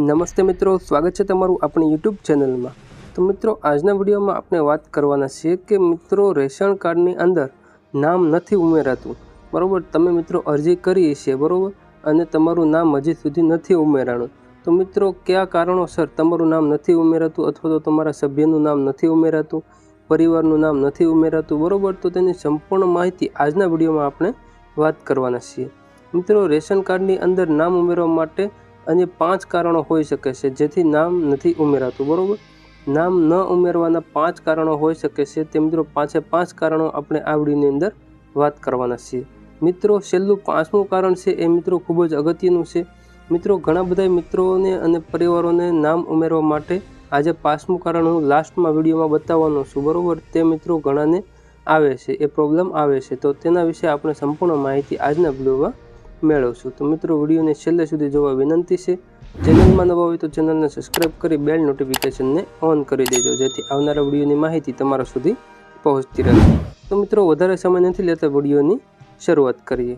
નમસ્તે મિત્રો, સ્વાગત છે તમારું આપણી યુટ્યુબ ચેનલમાં। તો મિત્રો, આજના વિડીયોમાં આપણે વાત કરવાના છીએ કે મિત્રો રેશન કાર્ડની અંદર નામ નથી ઉમેરાતું, બરાબર। તમે મિત્રો અરજી કરી છે, બરાબર, અને તમારું નામ હજી સુધી નથી ઉમેરાણું। તો મિત્રો કયા કારણોસર તમારું નામ નથી ઉમેરાતું અથવા તો તમારા સભ્યનું નામ નથી ઉમેરાતું, પરિવારનું નામ નથી ઉમેરાતું, બરાબર। તો તેની સંપૂર્ણ માહિતી આજના વિડીયોમાં આપણે વાત કરવાના છીએ। મિત્રો, રેશન કાર્ડની અંદર નામ ઉમેરવા માટે અને 5 કારણો હોઈ શકે છે જેથી નામ નથી ઉમેરાતું, બરાબર। નામ ન ઉમેરવાના 5 કારણો હોઈ શકે છે, તે મિત્રો 5 કારણો આપણે આ વિડીયોની અંદર વાત કરવાના છીએ। મિત્રો, છેલ્લું 5મું કારણ છે એ મિત્રો ખૂબ જ અગત્યનું છે। મિત્રો, ઘણા બધા મિત્રોને અને પરિવારોને નામ ઉમેરવા માટે આજે 5મું કારણ હું લાસ્ટમાં વિડીયોમાં બતાવવાનો છું, બરાબર। તે મિત્રો ઘણાને આવે છે, એ પ્રોબ્લેમ આવે છે, તો તેના વિશે આપણે સંપૂર્ણ માહિતી આજના વિડીયોમાં મેળવશું। તો મિત્રો, વિડીયોને છેલ્લે સુધી જોવા વિનંતી છે। ચેનલમાં નવા હોય તો ચેનલને સબસ્ક્રાઈબ કરી બેલ નોટિફિકેશનને ઓન કરી દેજો, જેથી આવનારા વિડીયોની માહિતી તમારા સુધી પહોંચતી રહે। તો મિત્રો, વધારે સમય નથી લેતા, વિડીયોની શરૂઆત કરીએ।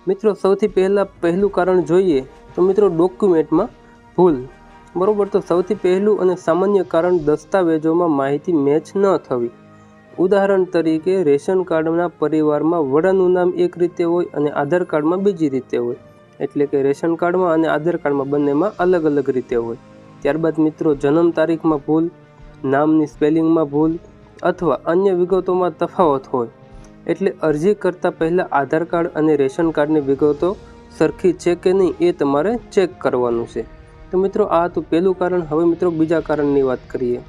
મિત્રો, સૌથી પહેલું કારણ જોઈએ તો મિત્રો ડોક્યુમેન્ટમાં ભૂલ, બરાબર। તો સૌથી પહેલું અને સામાન્ય કારણ દસ્તાવેજોમાં માહિતી મેચ ન થવી। ઉદાહરણ તરીકે, રેશન કાર્ડના પરિવારમાં વડાનું નામ એક રીતે હોય અને આધાર કાર્ડમાં બીજી રીતે હોય, એટલે કે રેશન કાર્ડમાં અને આધાર કાર્ડમાં બંનેમાં અલગ અલગ રીતે હોય। ત્યારબાદ મિત્રો જન્મ તારીખમાં ભૂલ, નામની સ્પેલિંગમાં ભૂલ અથવા અન્ય વિગતોમાં તફાવત હોય, એટલે અરજી કરતાં પહેલાં આધાર કાર્ડ અને રેશન કાર્ડની વિગતો સરખી છે કે નહીં એ તમારે ચેક કરવાનું છે। તો મિત્રો, આ હતું પહેલું કારણ। હવે મિત્રો બીજા કારણની વાત કરીએ।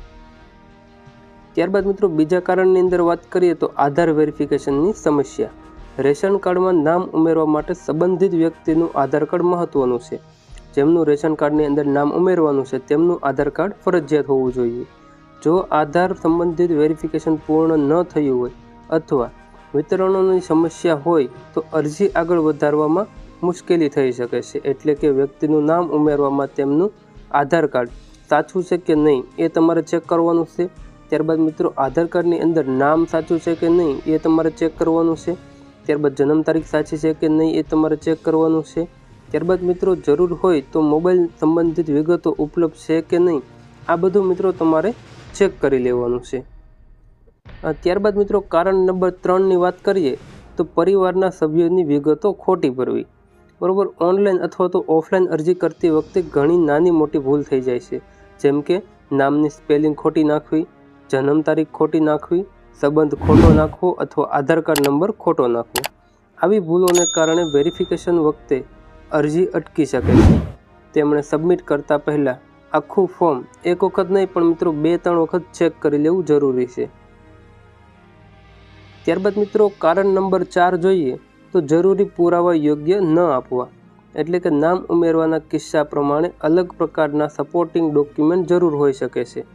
ત્યારબાદ મિત્રો બીજા કારણની અંદર વાત કરીએ તો આધાર વેરિફિકેશનની સમસ્યા। રેશન કાર્ડમાં નામ ઉમેરવા માટે સંબંધિત વ્યક્તિનું આધાર કાર્ડ મહત્વનું છે। જેમનું રેશન કાર્ડની અંદર નામ ઉમેરવાનું છે તેમનું આધાર કાર્ડ ફરજિયાત હોવું જોઈએ। જો આધાર સંબંધિત વેરિફિકેશન પૂર્ણ ન થયું હોય અથવા વિતરણોની સમસ્યા હોય તો અરજી આગળ વધારવામાં મુશ્કેલી થઈ શકે છે, એટલે કે વ્યક્તિનું નામ ઉમેરવામાં તેમનું આધાર કાર્ડ સાચું છે કે નહીં એ તમારે ચેક કરવાનું છે। ત્યારબાદ મિત્રો આધાર કાર્ડની અંદર નામ સાચું છે કે નહીં એ તમારે ચેક કરવાનું છે। ત્યારબાદ જન્મ તારીખ સાચી છે કે નહીં એ તમારે ચેક કરવાનું છે। ત્યારબાદ મિત્રો જરૂર હોય તો મોબાઈલ સંબંધિત વિગતો ઉપલબ્ધ છે કે નહીં, આ બધું મિત્રો તમારે ચેક કરી લેવાનું છે। ત્યારબાદ મિત્રો કારણ નંબર 3ની વાત કરીએ તો પરિવારના સભ્યોની વિગતો ખોટી ભરવી, બરાબર। ઓનલાઈન અથવા તો ઓફલાઈન અરજી કરતી વખતે ઘણી નાની મોટી ભૂલ થઈ જાય છે, જેમ કે નામની સ્પેલિંગ ખોટી નાખવી, જન્મ તારીખ ખોટી નાખવી, સંબંધ ખોટો નાખવો અથવા આધાર કાર્ડ નંબર ખોટો નાખવો। આવી ભૂલોને કારણે વેરિફિકેશન વખતે અરજી અટકી શકે છે। તેમણે સબમિટ કરતાં પહેલાં આખું ફોર્મ એક વખત નહીં પણ મિત્રો 2-3 વખત ચેક કરી લેવું જરૂરી છે। ત્યારબાદ મિત્રો કારણ નંબર 4 જોઈએ તો જરૂરી પુરાવા યોગ્ય ન આપવા, એટલે કે નામ ઉમેરવાના કિસ્સા પ્રમાણે અલગ પ્રકારના સપોર્ટિંગ ડોક્યુમેન્ટ જરૂર હોઈ શકે છે।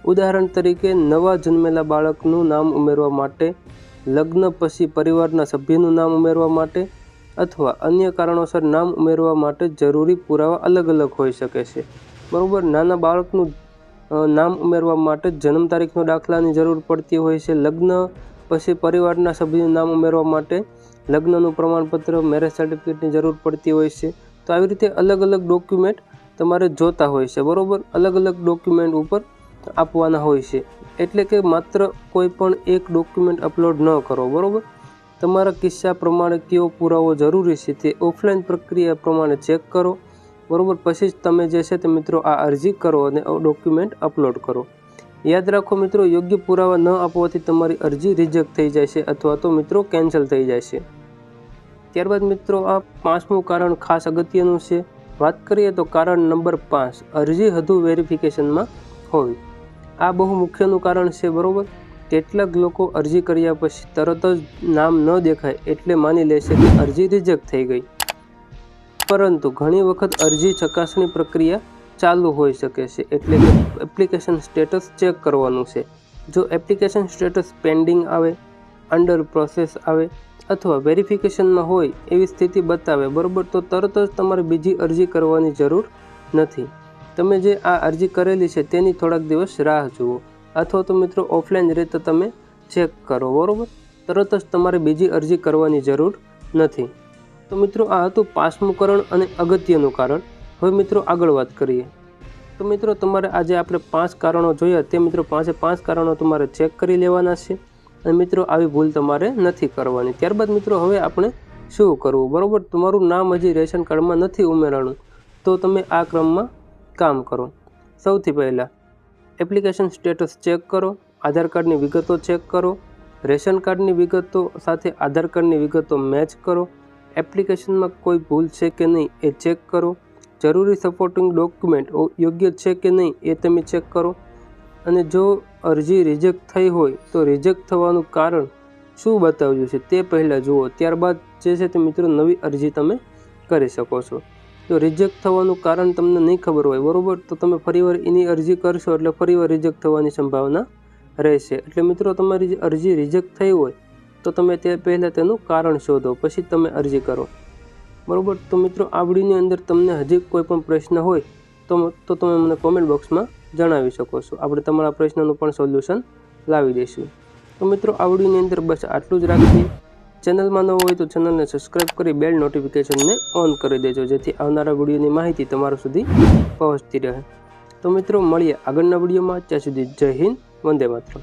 ઉદાહરણ તરીકે, નવા જન્મેલા બાળકનું નામ ઉમેરવા માટે, લગ્ન પછી પરિવારના સભ્યનું નામ ઉમેરવા માટે અથવા અન્ય કારણોસર નામ ઉમેરવા માટે જરૂરી પુરાવા અલગ અલગ હોઈ શકે છે, બરાબર। નાના બાળકનું નામ ઉમેરવા માટે જન્મ તારીખનો દાખલાની જરૂર પડતી હોય છે। લગ્ન પછી પરિવારના સભ્યનું નામ ઉમેરવા માટે લગ્નનું પ્રમાણપત્ર, મેરેજ સર્ટિફિકેટની જરૂર પડતી હોય છે। તો આવી રીતે અલગ અલગ ડોક્યુમેન્ટ તમારે જોતા હોય છે, બરાબર। અલગ અલગ ડોક્યુમેન્ટ ઉપર આપવાના હોય છે, એટલે કે માત્ર કોઈ પણ એક ડોક્યુમેન્ટ અપલોડ ન કરો, બરાબર। તમારા કિસ્સા પ્રમાણે કયો પુરાવો જરૂરી છે તે ઓફલાઈન પ્રક્રિયા પ્રમાણે ચેક કરો, બરાબર। પછી જ તમે જે છે તે મિત્રો આ અરજી કરો અને ડોક્યુમેન્ટ અપલોડ કરો। યાદ રાખો મિત્રો, યોગ્ય પુરાવા ન આપવાથી તમારી અરજી રિજેક્ટ થઈ જાય છે અથવા તો મિત્રો કેન્સલ થઈ જાય છે। ત્યારબાદ મિત્રો આ 5મું કારણ ખાસ અગત્યનું છે। વાત કરીએ તો કારણ નંબર 5 અરજી હજુ વેરિફિકેશનમાં હોવી। આ બહુ મુખ્યનું કારણ છે, બરાબર। કેટલાક લોકો અરજી કર્યા પછી તરત જ નામ ન દેખાય એટલે માની લેશે કે અરજી રિજેક્ટ થઈ ગઈ, પરંતુ ઘણી વખત અરજી ચકાસણી પ્રક્રિયા ચાલુ હોઈ શકે છે, એટલે કે એપ્લિકેશન સ્ટેટસ ચેક કરવાનું છે। જો એપ્લિકેશન સ્ટેટસ પેન્ડિંગ આવે, અંડર પ્રોસેસ આવે અથવા વેરિફિકેશનમાં હોય એવી સ્થિતિ બતાવે, બરાબર, તો તરત જ તમારે બીજી અરજી કરવાની જરૂર નથી। તમે જે આ અરજી કરેલી છે તેની થોડાક દિવસ રાહ જુઓ અથવા તો મિત્રો ઓફલાઈન રીતે તમે ચેક કરો, બરાબર। તરત જ તમારે બીજી અરજી કરવાની જરૂર નથી। તો મિત્રો આ હતું 5મું કારણ અને અગત્યનું કારણ। હવે મિત્રો આગળ વાત કરીએ તો મિત્રો તમારે આજે આપણે 5 કારણો જોયા તે મિત્રો 5 કારણો તમારે ચેક કરી લેવાના છે અને મિત્રો આવી ભૂલ તમારે નથી કરવાની। ત્યારબાદ મિત્રો હવે આપણે શું કરવું, બરાબર? તમારું નામ હજી રેશન કાર્ડમાં નથી ઉમેરાણું તો તમે આ ક્રમમાં કામ કરો। સૌથી પહેલાં એપ્લિકેશન સ્ટેટસ ચેક કરો, આધાર કાર્ડની વિગતો ચેક કરો, રેશન કાર્ડની વિગતો સાથે આધાર કાર્ડની વિગતો મેચ કરો, એપ્લિકેશનમાં કોઈ ભૂલ છે કે નહીં એ ચેક કરો, જરૂરી સપોર્ટિંગ ડોક્યુમેન્ટ યોગ્ય છે કે નહીં એ તમે ચેક કરો અને જો અરજી રિજેક્ટ થઈ હોય તો રિજેક્ટ થવાનું કારણ શું બતાવ્યું છે તે પહેલાં જુઓ, ત્યારબાદ જે છે તે મિત્રો નવી અરજી તમે કરી શકો છો। જો રિજેક્ટ થવાનું કારણ તમને નહીં ખબર હોય, બરાબર, તો તમે ફરીવાર એની અરજી કરશો એટલે ફરીવાર રિજેક્ટ થવાની સંભાવના રહેશે। એટલે મિત્રો તમારી જે અરજી રિજેક્ટ થઈ હોય તો તમે તે પહેલાં તેનું કારણ શોધો, પછી તમે અરજી કરો, બરાબર। તો મિત્રો આ વિડીયોની અંદર તમને હજી કોઈ પણ પ્રશ્ન હોય તો તમે મને કોમેન્ટ બોક્સમાં જણાવી શકો છો, આપણે તમારા પ્રશ્નનું પણ સોલ્યુશન લાવી દઈશું। તો મિત્રો આ વિડીયોની અંદર બસ આટલું જ રાખીએ। ચેનલમાં ન હોય તો ચેનલને સબસ્ક્રાઈબ કરી બેલ નોટિફિકેશનને ઓન કરી દેજો, જેથી આવનારા વિડીયોની માહિતી તમારા સુધી પહોંચતી રહે। તો મિત્રો મળીએ આગળના વિડીયોમાં, ત્યાં સુધી જય હિન્દ, વંદે માતરમ।